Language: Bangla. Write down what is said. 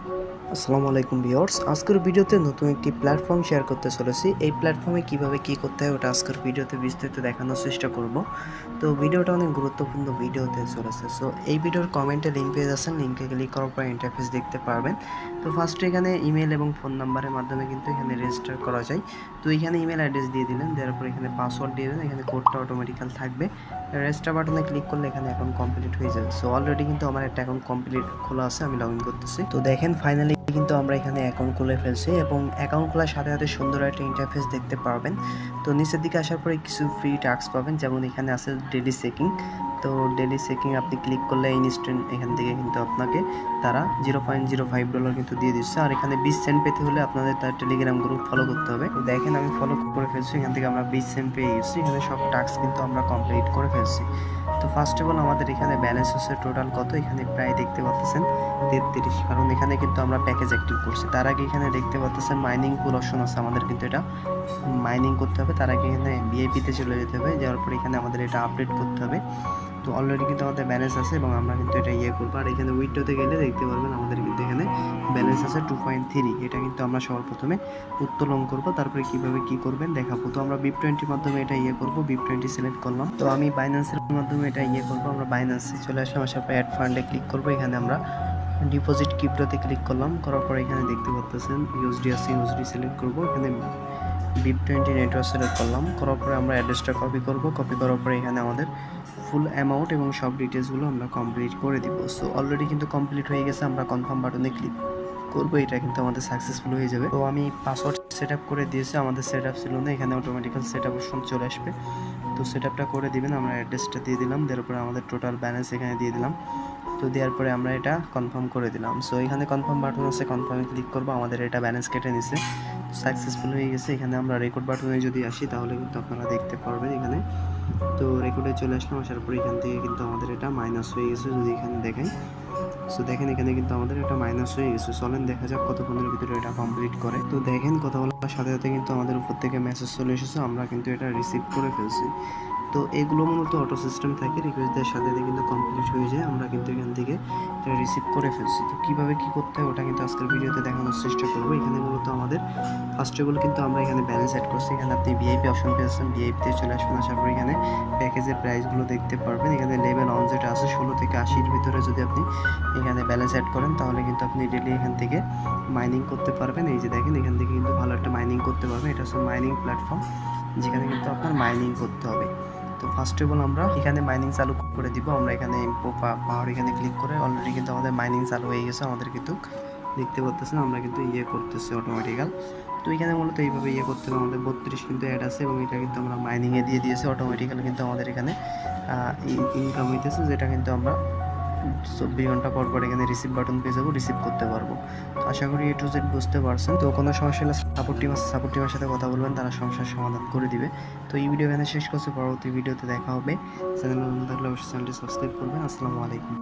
আসসালামু আলাইকুম ভিউয়ার্স, আজকের ভিডিওতে নতুন একটি প্ল্যাটফর্ম শেয়ার করতে চলেছি। এই প্ল্যাটফর্মে কিভাবে কি করতে হয় ওটা আজকের ভিডিওতে বিস্তারিত দেখানোর চেষ্টা করব। তো ভিডিওটা অনেক গুরুত্বপূর্ণ ভিডিও হতে চলেছে। সো এই ভিডিওর কমেন্টে লিঙ্ক পেয়ে যাচ্ছেন, লিঙ্কে ক্লিক করার পর ইন্টারফেস দেখতে পারবেন। তো ফার্স্টে এখানে ইমেল এবং ফোন নাম্বারের মাধ্যমে কিন্তু এখানে রেজিস্টার করা যায়। তো এখানে ইমেল অ্যাড্রেস দিয়ে দিলেন, দেওয়ার পর এখানে পাসওয়ার্ড দিয়ে দেন, এখানে কোডটা অটোমেটিক্যাল থাকবে। রেজিস্টার বাটনে ক্লিক করলে এখানে অ্যাকাউন্ট কমপ্লিট হয়ে যাবে। সো অলরেডি কিন্তু আমার একটা অ্যাকাউন্ট কমপ্লিট খোলা আছে, আমি লগ ইন করতেছি। তো দেখেন ফাইনালি কিন্তু আমরা এখানে অ্যাকাউন্ট খুলে ফেলছি এবং অ্যাকাউন্ট খোলার সাথে সাথে সুন্দর একটা ইন্টারফেস দেখতে পারবেন। তো নিচের দিকে আসার পরে কিছু ফ্রি টাস্ক পাবেন, যেমন এখানে আছে ডেলি চেকিং। তো ডেলি চেকিং আপনি ক্লিক করলে ইনস্ট্যান্ট এখান থেকে কিন্তু আপনাকে তারা $0.05 কিন্তু দিয়ে দিচ্ছে। আর এখানে 20 সেন্ট পেতে হলে আপনাদের তার টেলিগ্রাম গ্রুপ ফলো করতে হবে। তো দেখেন আমি ফলো করে ফেলছি, এখান থেকে আমরা 20 সেন্ট পেয়ে গেছি। এখানে সব টাস্ক কিন্তু আমরা কমপ্লিট করে ফেলছি। তো ফার্স্ট অফ অল আমাদের এখানে ব্যালেন্স হচ্ছে টোটাল কত, এখানে প্রায় দেখতে পাচ্ছেন 33, কারণ এখানে কিন্তু আমরা প্যাকেজ অ্যাক্টিভ করছি। তার আগে এখানে দেখতে পাচ্ছেন মাইনিং পুল অপশন আছে, আমাদের কিন্তু এটা মাইনিং করতে হবে। তার আগে এখানে ভিআইপিতে চলে যেতে হবে, যাওয়ার পর এখানে আমাদের এটা আপডেট করতে হবে। তো অলরেডি কিন্তু আমাদের ব্যালেন্স আছে এবং আমরা কিন্তু এটা করবো। আর এখানে উইথড্রোতে গেলে দেখতে পারবেন আমাদের কিন্তু এখানে ব্যালেন্স আছে 2.3। এটা কিন্তু আমরা সবার প্রথমে উত্তোলন করবো, তারপরে কিভাবে কি করবেন দেখাবো। তো আমরা BIP20 মাধ্যমে এটা করবো, BIP20 সিলেক্ট করলাম। তো আমি বাইন্যান্সের মাধ্যমে এটা করবো। আমরা বাইন্যান্সে চলে আসলাম, আসার পর অ্যাড ফান্ডে ক্লিক করবো। এখানে আমরা ডিপোজিট ক্রিপ্টোতে ক্লিক করলাম, করার পর এখানে দেখতে পাচ্ছেন ইউএসডি আছে, ইউএসডি সিলেক্ট করবো। এখানে BIP20 নেটওয়ার্ক সিলেক্ট করলাম, করার পরে আমরা অ্যাড্রেসটা কপি করব। কপি করার পরে এখানে আমাদের ফুল অ্যামাউন্ট এবং সব ডিটেলসগুলো আমরা কমপ্লিট করে দিব। সো অলরেডি কিন্তু কমপ্লিট হয়ে গেছে, আমরা কনফার্ম বাটনে ক্লিক করবো, এটা কিন্তু আমাদের সাকসেসফুল হয়ে যাবে। তো আমি পাসওয়ার্ড সেট আপ করে দিয়েছি, আমাদের সেট আপ ছিল না, এখানে অটোমেটিক্যাল সেট আপ অপশন চলে আসবে। তো সেট আপটা করে দিবেন, আমরা অ্যাড্রেসটা দিয়ে দিলাম, দেওয়ার পরে আমাদের টোটাল ব্যালেন্স এখানে দিয়ে দিলাম। তো দেওয়ার পরে আমরা এটা কনফার্ম করে দিলাম। সো এখানে কনফার্ম বাটন আছে, কনফার্মে ক্লিক করবো। আমাদের এটা ব্যালেন্স কেটে নিছে, সাকসেসফুল হয়ে গেছে। এখানে আমরা রেকর্ড বাটনে যদি আসি তাহলে কিন্তু আপনারা দেখতে পারবেন এখানে। তো রেকর্ডে চলে আসলাম, আসার পরে এখান থেকে কিন্তু আমাদের এটা মাইনাস হয়ে গেছে, যদি এখানে দেখাই। সো দেখেন এখানে কিন্তু আমাদের এটা মাইনাস হয়ে গেছে। চলেন দেখা যাক কতক্ষণের ভিতরে এটা কমপ্লিট করে। তো দেখেন কথা বলার সাথে সাথে কিন্তু আমাদের উপর থেকে মেসেজ চলে এসেছে, আমরা কিন্তু এটা রিসিভ করে ফেলছি। তো এগুলো মূলত অটো সিস্টেম থাকে, রিকোয়েস্ট দেওয়ার সাথে সাথে কিন্তু কমপ্লিট হয়ে যায়, আমরা কিন্তু এখান থেকে এটা রিসিভ করে ফেলছি। তো কীভাবে কী করতে হয় ওটা কিন্তু আজকের ভিডিওতে দেখানোর চেষ্টা করবো। এখানে মূলত আমাদের ফার্স্ট অফ অল কিন্তু আমরা এখানে ব্যালেন্স অ্যাড করছি। এখানে আপনি ভিআইপি অপশন পেয়েছেন, ভিআইপিতে চলে আসবেন, আসার পর এখানে প্যাকেজের প্রাইসগুলো দেখতে পারবেন। এখানে লেভেল অন যেটা আছে 16 থেকে 80-র ভিতরে যদি আপনি এখানে ব্যালেন্স অ্যাড করেন তাহলে কিন্তু আপনি ডেলি এখান থেকে মাইনিং করতে পারবেন। এই যে দেখেন এখান থেকে কিন্তু ভালো একটা মাইনিং করতে পারবেন। এটা হচ্ছে মাইনিং প্ল্যাটফর্ম, যেখানে কিন্তু আপনার মাইনিং করতে হবে। তো ফার্স্ট অফ অল আমরা এখানে মাইনিং চালু করে দিব। আমরা এখানে পাওয়ার এখানে ক্লিক করে অলরেডি কিন্তু আমাদের মাইনিং চালু হয়ে গেছে। আমাদের কিন্তু দেখতে পাচ্ছেন আমরা কিন্তু করতেছি অটোমেটিক্যাল। তো এখানে মূলত এইভাবে করতে হবে। আমাদের 32 কিন্তু অ্যাড আছে এবং এটা কিন্তু আমরা মাইনিংয়ে দিয়ে দিয়েছি অটোমেটিক্যাল। কিন্তু আমাদের এখানে ইনকাম হইতেছে, যেটা কিন্তু আমরা 24 ঘন্টা পর পর এখানে রিসিভ বাটন পেয়ে যাবো, রিসিভ করতে পারবো। তো আশা করি A to Z বুঝতে পারছেন। তো কোনো সমস্যা হলে সাপোর্ট টিমের সাথে কথা বলবেন, তারা সমস্যার সমাধান করে দিবে। তো এই ভিডিও এখানে শেষ করছি, পরবর্তী ভিডিওতে দেখা হবে। চ্যানেল নতুন থাকলে অবশ্যই চ্যানেলটি সাবস্ক্রাইব করবেন। আসসালামু আলাইকুম।